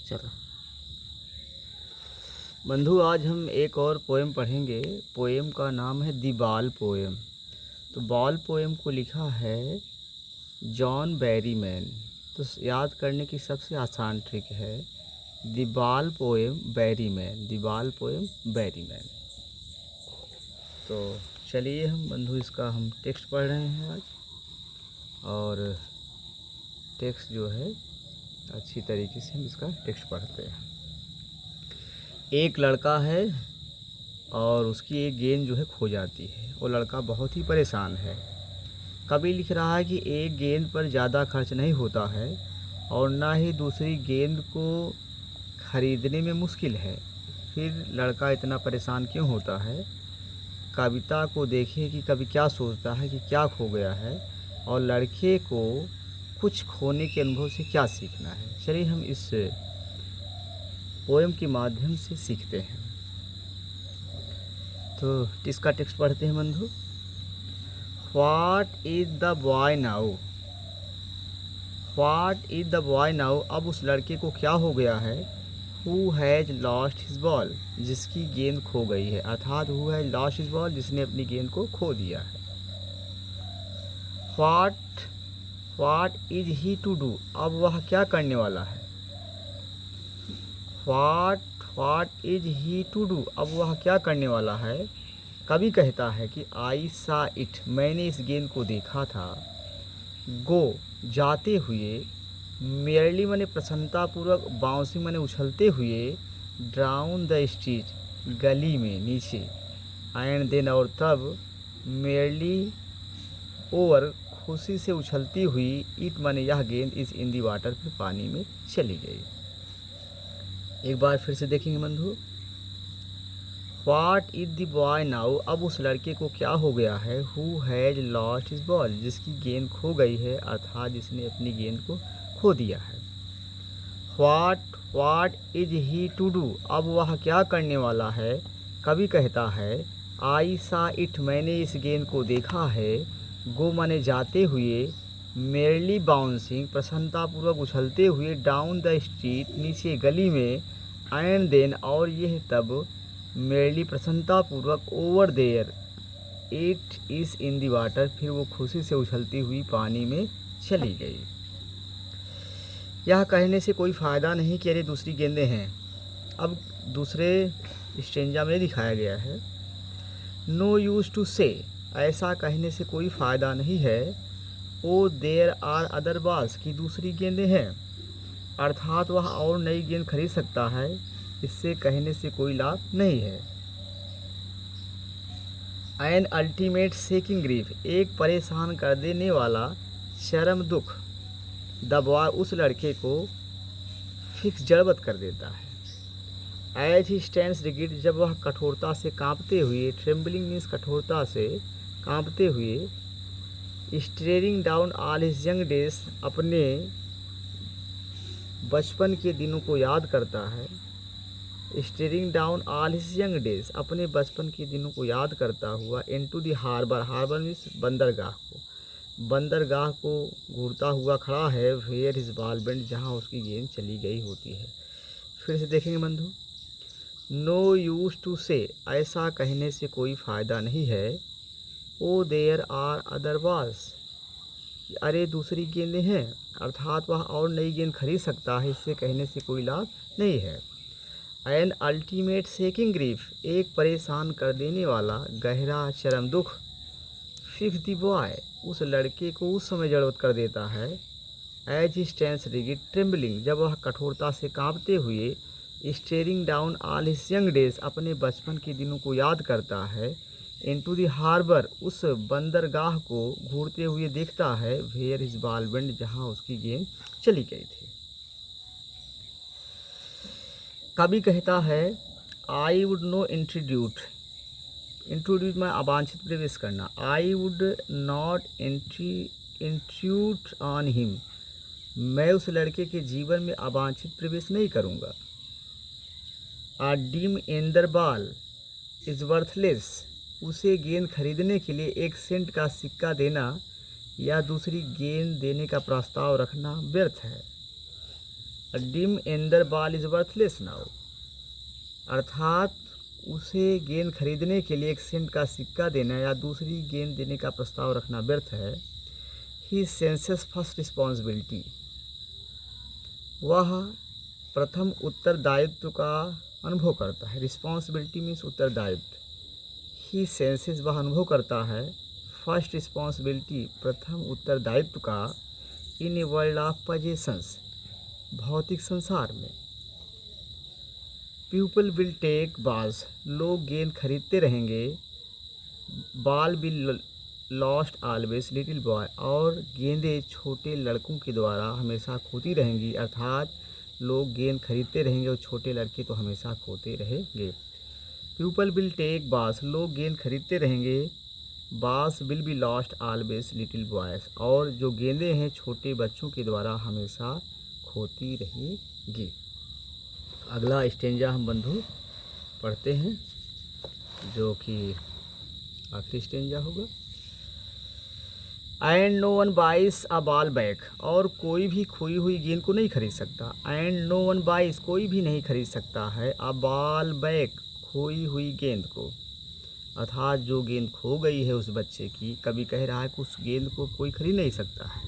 चलो बंधु, आज हम एक और पोएम पढ़ेंगे। पोएम का नाम है दी बाल पोएम। तो बाल पोएम को लिखा है जॉन बैरीमैन। तो याद करने की सबसे आसान ट्रिक है दी बाल पोएम बैरीमैन, दी बाल पोएम बैरीमैन। तो चलिए हम बंधु इसका हम टेक्स्ट पढ़ रहे हैं आज, और टेक्स्ट जो है अच्छी तरीके से हम इसका टेक्स्ट पढ़ते हैं। एक लड़का है और उसकी एक गेंद जो है खो जाती है। वो लड़का बहुत ही परेशान है। कवि लिख रहा है कि एक गेंद पर ज़्यादा खर्च नहीं होता है और ना ही दूसरी गेंद को खरीदने में मुश्किल है। फिर लड़का इतना परेशान क्यों होता है? कविता को देखिए कि कवि क्या सोचता है कि क्या खो गया है, और लड़के को कुछ खोने के अनुभव से क्या सीखना है। चलिए हम इस पोएम के माध्यम से सीखते हैं। तो इसका टेक्स्ट पढ़ते हैं बंधु। What is the boy now, what is the boy now. अब उस लड़के को क्या हो गया है? Who has lost his ball, जिसकी गेंद खो गई है। अर्थात who has lost his ball, जिसने अपनी गेंद को खो दिया है। What is he to do, अब वह क्या करने वाला है। What is he to do, अब वह क्या करने वाला है। कवि कहता है कि आई सा इट, मैंने इस गेंद को देखा था। गो, जाते हुए। मेयरली मैंने प्रसन्नतापूर्वक। बाउंसिंग मैंने उछलते हुए। डाउन द स्ट्रीट, गली में नीचे। एंड देन, और तब। मेयरली ओवर, खुशी से उछलती हुई। इट माने यह गेंद। इज इन दी वाटर, फिर पानी में चली गई। एक बार फिर से देखेंगे बंधु। What is the boy now, अब उस लड़के को क्या हो गया है। Who has lost his ball, जिसकी गेंद खो गई है, अर्थात जिसने अपनी गेंद को खो दिया है। What is he to do, अब वह क्या करने वाला है। कवि कहता है आई सा इट, मैंने इस गेंद को देखा है। गो माने जाते हुए। मेरली बाउंसिंग, प्रसन्नतापूर्वक उछलते हुए। डाउन द स्ट्रीट, नीचे गली में। एंड देन, और यह तब। मेरली प्रसन्नतापूर्वक। Over there, it is in the water, फिर वो खुशी से उछलती हुई पानी में चली गई। यह कहने से कोई फ़ायदा नहीं कि अरे दूसरी गेंदें हैं। अब दूसरे स्टेंजा में दिखाया गया है नो यूज़ टू से, ऐसा कहने से कोई फ़ायदा नहीं है। Oh there are other balls, की दूसरी गेंदें हैं, अर्थात वह और नई गेंद खरीद सकता है। इससे कहने से कोई लाभ नहीं है। एन अल्टीमेट शेकिंग ग्रीफ, एक परेशान कर देने वाला चरम दुख। द बॉय, उस लड़के को फिक्स जड़बत कर देता है। एज ही स्टैंड्स रिगिड, जब वह कठोरता से कांपते हुए। ट्रेम्बलिंग मीन्स कठोरता से कांपते हुए। Staring down all his young days, अपने बचपन के दिनों को याद करता है। Staring down all his young days, अपने बचपन के दिनों को याद करता हुआ। Into the harbour, harbour means बंदरगाह को। बंदरगाह को घूरता हुआ खड़ा है। वेयर हिज बॉल बेंड, जहाँ उसकी गेंद चली गई होती है। फिर से देखेंगे बंधु। नो यूज टू से, ऐसा कहने से कोई फ़ायदा नहीं है। Oh there are other balls, अरे दूसरी गेंदें हैं, अर्थात वह और नई गेंद खरीद सकता है। इससे कहने से कोई लाभ नहीं है। एन अल्टीमेट शेकिंग ग्रीफ, एक परेशान कर देने वाला गहरा चरम दुख। फिक्स द बॉय, उस लड़के को उस समय जड़वत कर देता है। As he stands rigid trembling, जब वह कठोरता से कांपते हुए। Staring down all his young days, अपने बचपन के दिनों को याद करता है। इनटू द हार्बर, उस बंदरगाह को घूरते हुए देखता है। वेयर हिज बॉल बेंड, जहाँ उसकी गेंद चली गई थी। कवि कहता है आई वुड नो इंट्रोड्यूस में अवांछित प्रवेश करना। I would not intrude on him, मैं उस लड़के के जीवन में अवांछित प्रवेश नहीं करूँगा। A dim under ball is worthless, उसे गेंद खरीदने के लिए 1 सेंट का सिक्का देना या दूसरी गेंद देने का प्रस्ताव रखना व्यर्थ है। A dim under ball is worthless now, अर्थात उसे गेंद खरीदने के लिए 1 सेंट का सिक्का देना या दूसरी गेंद देने का प्रस्ताव रखना व्यर्थ है। ही सेंसेस फर्स्ट रिस्पॉन्सिबिलिटी, वह प्रथम उत्तरदायित्व का अनुभव करता है। रिस्पॉन्सिबिलिटी मीन्स उत्तरदायित्व। ही सेंसेस वह अनुभव करता है, फर्स्ट रिस्पॉन्सिबिलिटी प्रथम उत्तरदायित्व का, इन ए वर्ल्ड ऑफ पजेशंस भौतिक संसार में। पीपल विल टेक बॉल्स, लोग गेंद खरीदते रहेंगे। Ball will lost always little boy, और गेंदें छोटे लड़कों के द्वारा हमेशा खोती रहेंगी, अर्थात लोग गेंद खरीदते रहेंगे और छोटे लड़के तो हमेशा खोते रहेंगे। पीपल विल टेक बॉल्स, लोग गेंद खरीदते रहेंगे। Balls will be lost always little boys, और जो गेंदें हैं छोटे बच्चों के द्वारा हमेशा खोती रहेंगी। अगला स्टेंजा हम बंधु पढ़ते हैं, जो कि आखिरी स्टेंजा होगा। एंड नो वन बाइस अ बॉल बैक, और कोई भी खोई हुई गेंद को नहीं खरीद सकता। एंड नो वन बाइस, कोई भी नहीं खरीद सकता है। अ बॉल बैक, खोई हुई गेंद को, अर्थात जो गेंद खो गई है उस बच्चे की, कभी कह रहा है कि उस गेंद को कोई खरीद नहीं सकता है।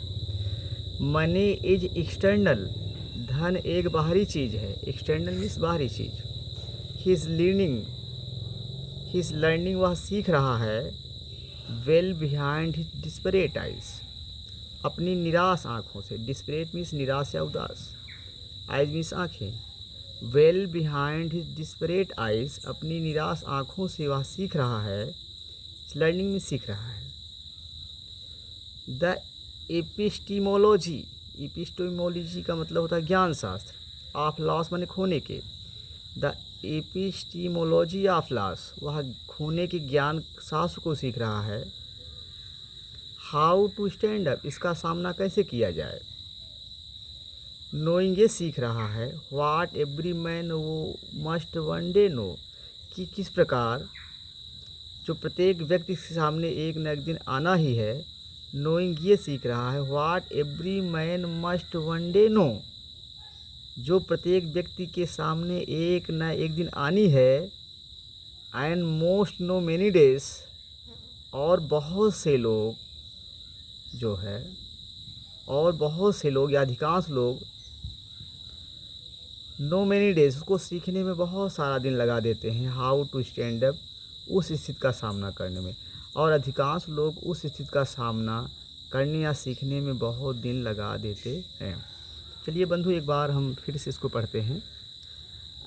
मनी इज एक्सटर्नल, धन एक बाहरी चीज़ है। एक्सटर्नल मीन्स बाहरी चीज़। ही इज लर्निंग, वह सीख रहा है। Well behind his desperate eyes, अपनी निराश आँखों से। डिस्परेट मीन्स निराश या उदास, आइज मीन्स आँखें। Well behind his desperate eyes, अपनी निराश आँखों से वह सीख रहा है। लर्निंग में सीख रहा है। द एपिस्टीमोलॉजी, एपिस्टीमोलॉजी का मतलब होता है ज्ञान शास्त्र। ऑफ लॉस माने खोने के। द एपिस्टीमोलॉजी ऑफ लॉस, वह खोने के ज्ञान शास्त्र को सीख रहा है। हाउ टू स्टैंड अप, इसका सामना कैसे किया जाए। नोइंग, ये सीख रहा है। व्हाट एवरी मैन वो मस्ट वन डे नो, कि किस प्रकार जो प्रत्येक व्यक्ति के सामने एक न एक दिन आना ही है। नोइंग, ये सीख रहा है। What every man must one day know, जो प्रत्येक व्यक्ति के सामने एक न एक दिन आनी है। And most know many days, और बहुत से लोग जो है, और बहुत से लोग या अधिकांश लोग नो मेनी डेज, उसको सीखने में बहुत सारा दिन लगा देते हैं। हाउ टू स्टैंड अप, उस स्थिति का सामना करने में, और अधिकांश लोग उस स्थिति का सामना करने या सीखने में बहुत दिन लगा देते हैं। चलिए बंधु एक बार हम फिर से इसको पढ़ते हैं।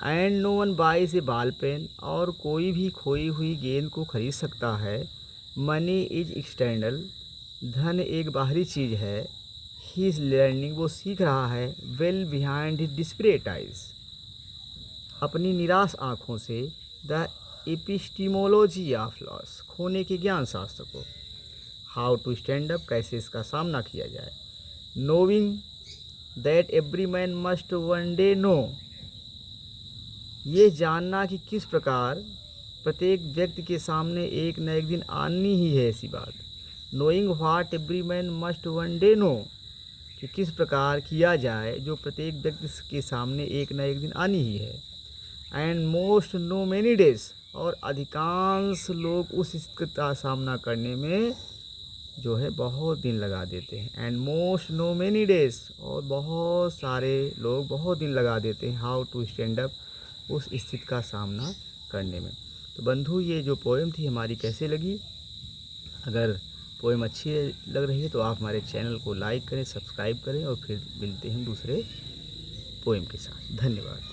And no one buys a ball pen, और कोई भी खोई हुई गेंद को खरीद सकता है। मनी इज एक्सटर्नल, धन एक बाहरी चीज़ है। ही इज़ लर्निंग, वो सीख रहा है। Well behind his desperate eyes, अपनी निराश आँखों से। द एपिस्टीमोलॉजी ऑफ लॉस, खोने के ज्ञान शास्त्र को। हाउ टू स्टैंड अप, कैसे इसका सामना किया जाए। Knowing that every man must one day know, ये जानना कि किस प्रकार प्रत्येक व्यक्ति के सामने एक न एक दिन आनी ही है ऐसी बात। Knowing what every man must one day know, कि किस प्रकार किया जाए जो प्रत्येक व्यक्ति के सामने एक न एक दिन आनी ही है। And most know many days, और अधिकांश लोग उस स्थिति का सामना करने में जो है बहुत दिन लगा देते हैं। And most know many days, और बहुत सारे लोग बहुत दिन लगा देते हैं। हाउ टू स्टैंड अप, उस स्थिति का सामना करने में। तो बंधु ये जो पोएम थी हमारी कैसे लगी। अगर पोएम अच्छी लग रही है तो आप हमारे चैनल को लाइक करें, सब्सक्राइब करें, और फिर मिलते हैं दूसरे पोएम के साथ। धन्यवाद।